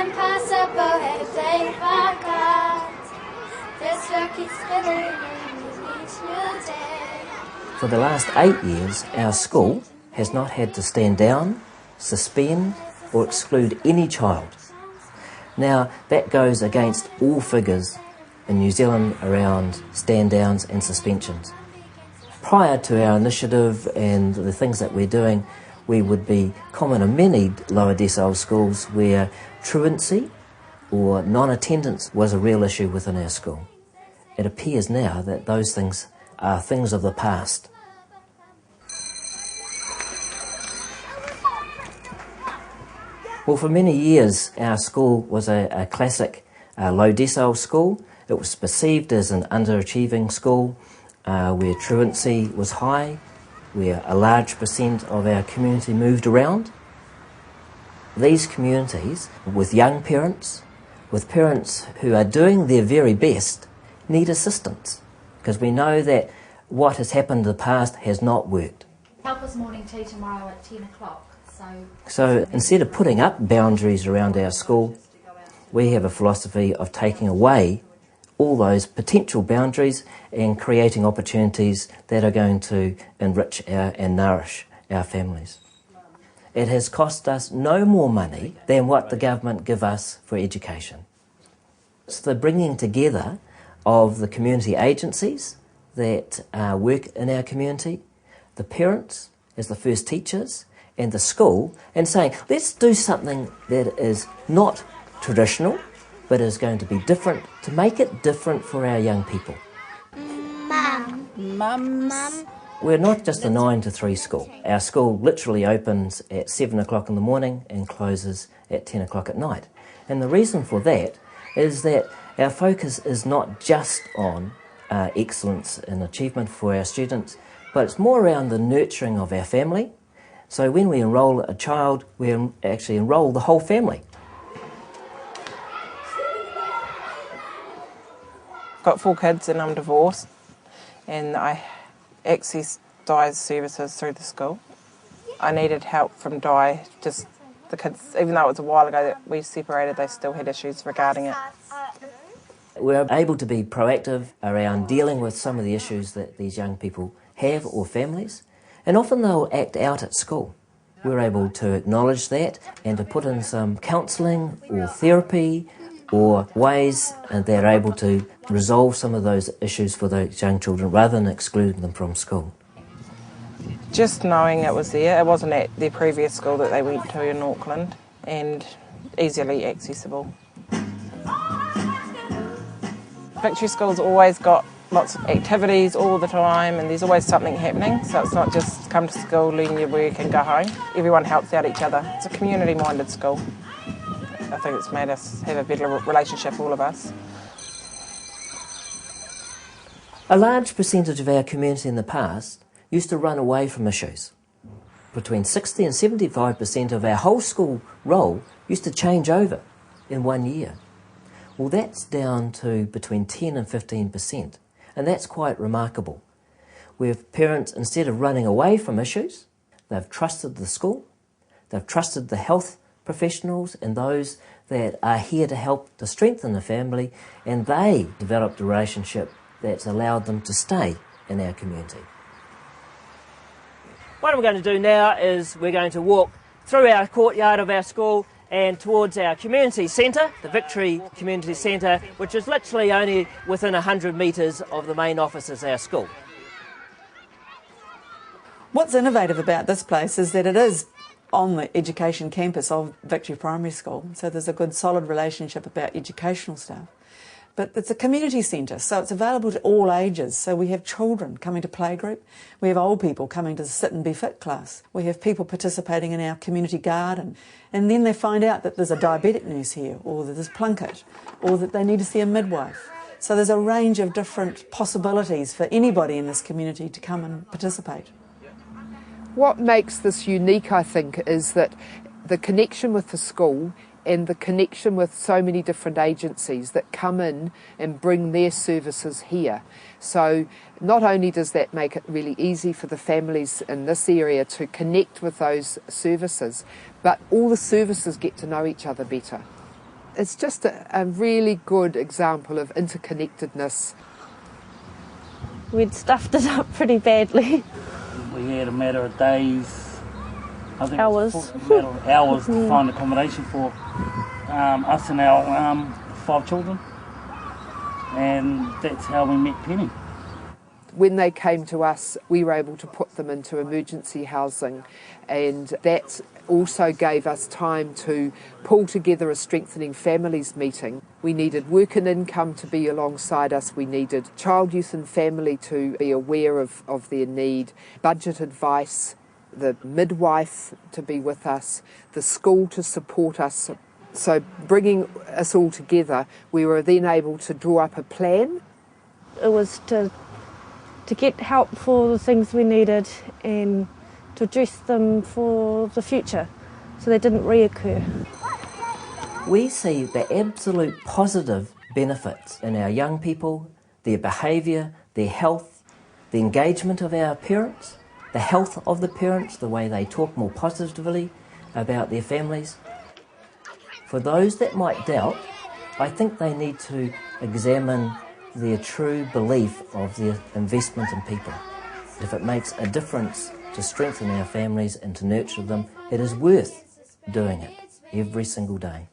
impossible if they forgot. This world keeps spinning each new day. For the last 8 years, our school has not had to stand down, suspend or exclude any child. Now, that goes against all figures in New Zealand around stand-downs and suspensions. Prior to our initiative and the things that we're doing, we would be common in many lower decile schools where truancy or non-attendance was a real issue within our school. It appears now that those things are things of the past. Well, for many years, our school was a classic low decile school. It was perceived as an underachieving school where truancy was high, where a large percent of our community moved around. These communities, with young parents, with parents who are doing their very best, need assistance, because we know that what has happened in the past has not worked. Help us morning tea tomorrow at 10 o'clock. So instead of putting up boundaries around our school, we have a philosophy of taking away all those potential boundaries and creating opportunities that are going to enrich and nourish our families. It has cost us no more money than what the government give us for education. It's the bringing together of the community agencies that work in our community, the parents as the first teachers, and the school, and saying, let's do something that is not traditional, but is going to be different, to make it different for our young people. Mum. We're not just a 9 to 3 school. Our school literally opens at 7 o'clock in the morning and closes at 10 o'clock at night. And the reason for that is that our focus is not just on excellence and achievement for our students, but it's more around the nurturing of our family. So when we enrol a child, we actually enrol the whole family. I've got 4 kids and I'm divorced, and I access Di's services through the school. I needed help from Di. Just the kids, even though it was a while ago that we separated, they still had issues regarding it. We're able to be proactive around dealing with some of the issues that these young people have or families. And often they'll act out at school. We're able to acknowledge that and to put in some counselling or therapy or ways that they're able to resolve some of those issues for those young children rather than excluding them from school. Just knowing it was there, it wasn't at their previous school that they went to in Auckland, and easily accessible. Victory School's always got lots of activities all the time, and there's always something happening, so it's not just come to school, learn your work and go home. Everyone helps out each other. It's a community-minded school. I think it's made us have a better relationship, all of us. A large percentage of our community in the past used to run away from issues. Between 60 and 75% of our whole school roll used to change over in 1 year. Well, that's down to between 10 and 15%. And that's quite remarkable. Where parents, instead of running away from issues, they've trusted the school, they've trusted the health professionals and those that are here to help to strengthen the family, and they developed a relationship that's allowed them to stay in our community. What we're going to do now is we're going to walk through our courtyard of our school and towards our community centre, the Victory Community Centre, which is literally only within 100 metres of the main office of our school. What's innovative about this place is that it is on the education campus of Victory Primary School, so there's a good solid relationship about educational stuff. But it's a community centre, so it's available to all ages. So we have children coming to playgroup, we have old people coming to the Sit and Be Fit class, we have people participating in our community garden, and then they find out that there's a diabetic nurse here, or that there's Plunkett, or that they need to see a midwife. So there's a range of different possibilities for anybody in this community to come and participate. What makes this unique, I think, is that the connection with the school and the connection with so many different agencies that come in and bring their services here. So not only does that make it really easy for the families in this area to connect with those services, but all the services get to know each other better. It's just a really good example of interconnectedness. We'd stuffed it up pretty badly. We had a matter of days, I think Hours. It was a matter of hours to find accommodation for us and our 5 children, and that's how we met Penny. When they came to us, we were able to put them into emergency housing, and that also gave us time to pull together a Strengthening Families meeting. We needed work and income to be alongside us, we needed child, youth and family to be aware of their need, budget advice, the midwife to be with us, the school to support us. So bringing us all together, we were then able to draw up a plan. It was to get help for the things we needed and to address them for the future so they didn't reoccur. We see the absolute positive benefits in our young people, their behaviour, their health, the engagement of our parents, the health of the parents, the way they talk more positively about their families. For those that might doubt, I think they need to examine their true belief of their investment in people. If it makes a difference to strengthen our families and to nurture them, it is worth doing it every single day.